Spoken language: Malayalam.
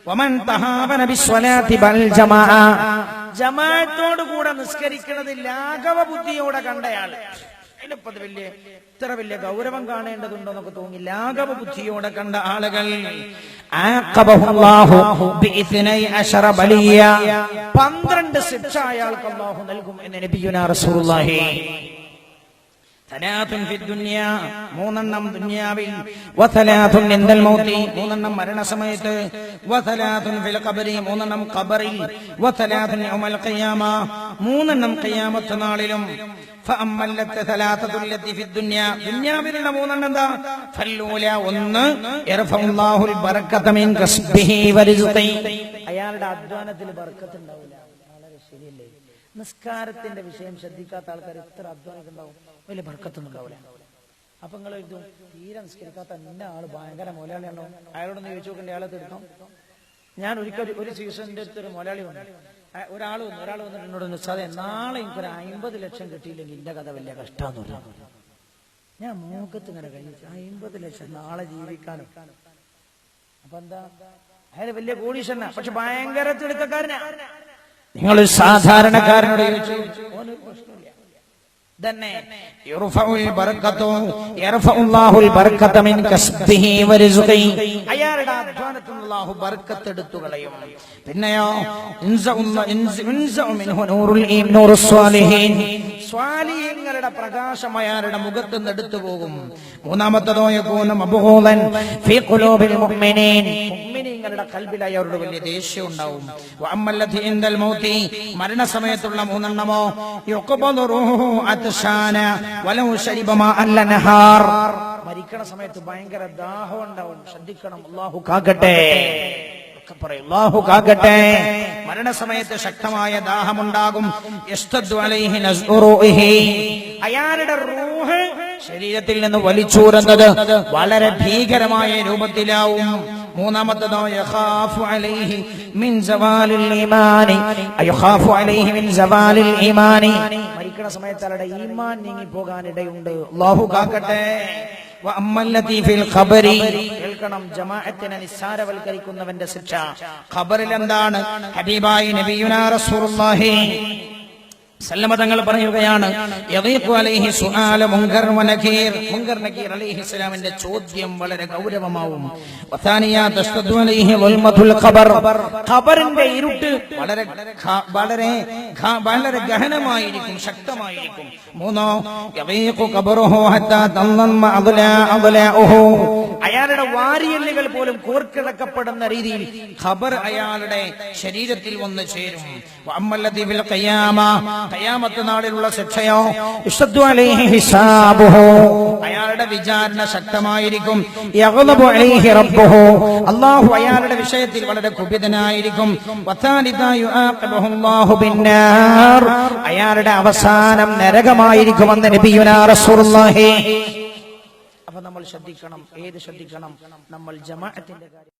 വമൻ തഹാവന ബിസ്വലാത്തി ബൽ ജമാഅ, ജമാഅത്തോട് കൂടെ നിസ്കരിക്കുന്നത് ലാഘവ ബുദ്ധിയോടെ കണ്ടയാൾ, അതിനിപ്പത് ഇത്ര വലിയ ഗൗരവം കാണേണ്ടതുണ്ടോ എന്നൊക്കെ തോന്നി ലാഘവ ബുദ്ധിയോടെ കണ്ട ആളുകൾ 12 ശിക്ഷ അയാൾക്ക് അല്ലാഹു നൽകും എന്ന് നബിയുനാ റസൂലുള്ളാഹി. ثلاث في الدنيا, മൂന്നെണ്ണം ദുനിയാവിൽ, وثلاث عند الموت, മൂന്നെണ്ണം മരണസമയത്ത്, وثلاث في القبر, മൂന്നെണ്ണം ഖബറിൽ, وثلاث يوم القيامة, മൂന്നെണ്ണം ഖിയാമത്ത് നാളിലും. فأما الثلاثة التي في الدنيا, ദുനിയാവിലുള്ള മൂന്നെണ്ണം എന്താ? فالأولى, ഒന്ന്, يرفع الله البركة من كسبه ورزقه, അയാളുടെ അധ്വാനത്തിൽ ബർക്കത്ത് ഉണ്ടാവില്ല. വളരെ ശരിയല്ലേ? നിസ്കാരത്തിന്റെ വിഷയം ശ്രദ്ധിക്കാത്ത ആൾക്കാർ എത്ര അധ്വാനിക്കുന്നുണ്ടാവും, വലിയ ബർക്കത്തൊന്നും ഉണ്ടാവില്ല. അപ്പൊ നിങ്ങൾ എഴുതും, തീരെ നിസ്കരിക്കാത്ത എന്നെ ആള് ഭയങ്കര മൊലാളിയാണോ, അയാളോടൊന്ന് ചോദിച്ചു നോക്കേണ്ട, അയാളെ എടുക്കും. ഞാൻ ഒരിക്കൽ ഒരു സീസണിന്റെ അടുത്തൊരു മൊലാളി വന്നു, ഒരാൾ വന്നിട്ട് എന്നോട് ഉസ്താദേ, നാളെ എനിക്കൊരു 50 ലക്ഷം കിട്ടിയില്ലെങ്കിൽ എന്റെ കഥ വലിയ കഷ്ടാന്ന് പറഞ്ഞു. ഞാൻ മൂക്കത്ത് ഇങ്ങനെ കഴിഞ്ഞു, 50 ലക്ഷം നാളെ ജീവിക്കാനോ? അപ്പൊ എന്താ, അയാൾ വലിയ കോടീശ്വരനാ, പക്ഷെ ഭയങ്കര തിടുക്കക്കാരനാ. നിങ്ങൾ സാധാരണക്കാരനോട് ചോദിച്ചു, ഓന് പ്രശ്നമില്ല. തന്നെ അയാളുടെ അധ്വാനത്തിൽ അല്ലാഹു ബർക്കത്ത് എടുത്തു കളയും. പിന്നെയോ സ്വാലിഹീങ്ങളുടെ പ്രകാശം അയാളുടെ മുഖത്ത് നിന്ന് എടുത്തു പോകും. മൂന്നാമത്തതോ മുഅ്മിനീങ്ങളുടെ ഖൽബിൽ അയാളുടെ വലിയ ദേഷ്യം ഉണ്ടാവും. മരണസമയത്തുള്ള മൂന്നെണ്ണമോ മരിക്കണ സമയത്ത് ഭയങ്കര ദാഹം ഉണ്ടാവും. ശ്രദ്ധിക്കണം, അല്ലാഹു കാക്കട്ടെ, അല്ലാഹു കാക്കട്ടെ. മരണസമയത്ത് ശക്തമായ ദാഹമുണ്ടാകും. അയാളുടെ റൂഹ് ശരീരത്തിൽ നിന്ന് വലിച്ചൂറുന്നത് വളരെ ഭീകരമായ രൂപത്തിലാവും. മൂന്നാമത്തതോ യഖാഫു അലൈഹി മിൻ സവാലിൽ ഈമാനി, യഖാഫു അലൈഹി മിൻ സവാലിൽ ഈമാനി, മരിക്കണ സമയത്ത് അവരുടെ ഈമാൻ നീങ്ങി പോകാനിടയുണ്ട്. അല്ലാഹു കാക്കട്ടെ. വഅമ്മല്ലതി ഫിൽ ഖബരി, കേൾക്കണം, ജമാഅത്തിനെ നിസ്സാരവൽക്കരിക്കുന്നവന്റെ ശിക്ഷ ഖബറിൽ എന്താണ്? ഹബീബായി നബിയുനാ റസൂലുള്ളാഹി സല്ലമ തങ്ങൾ പറയുകയാണ്, യദീഖു അലൈഹി സുആല മുൻകർ വനകീർ, മുൻകർ നകീർ അലൈഹിസ്സലാമിന്റെ ചോദ്യം വളരെ ഗൗരവമാവും. വഥാനിയ തസ്തദു അലൈഹി വൽമതുൽ ഖബർ, ഖബറിന്റെ ഇരുട്ട് വളരെ ഗഹനമായിരിക്കും, ശക്തമായിരിക്കും. മൂന്നോ യദീഖു ഖബറുഹു ഹത്താ തന്നമ്മ അദ്ലാഉഹു, അയാളുടെ വാരിയെല്ലുകൾ പോലും കോർക്കിടക്കപ്പെടുന്ന രീതിയിൽ ഖബർ അയാളുടെ ശരീരത്തിൽ വന്നു ചേരും. വഅമ്മല്ലദി ഫിൽ ഖിയാമ, ഖിയാമത്ത് നാളിലുള്ള ശിക്ഷയോ യുശദ്ദു അലൈഹി ഹിസാബുഹു, അയാളുടെ വിചാരണ ശക്തമായിരിക്കും. യഗ്ളബു അലൈഹി റബ്ബുഹു, അല്ലാഹു അയാളുടെ വിഷയത്തിൽ വളരെ കുപിതനായിരിക്കും. വതാലിദ യുആഖിബുഹു അല്ലാഹു ബിന്നാർ, അയാളുടെ അവസാനം നരകമായിരിക്കുമെന്ന് നബിയുനാ റസൂലുള്ളാഹി. അപ്പൊ നമ്മൾ ശ്രദ്ധിക്കണം, ഏത് ശ്രദ്ധിക്കണം? നമ്മൾ ജമാഅത്തിന്റെ കാര്യം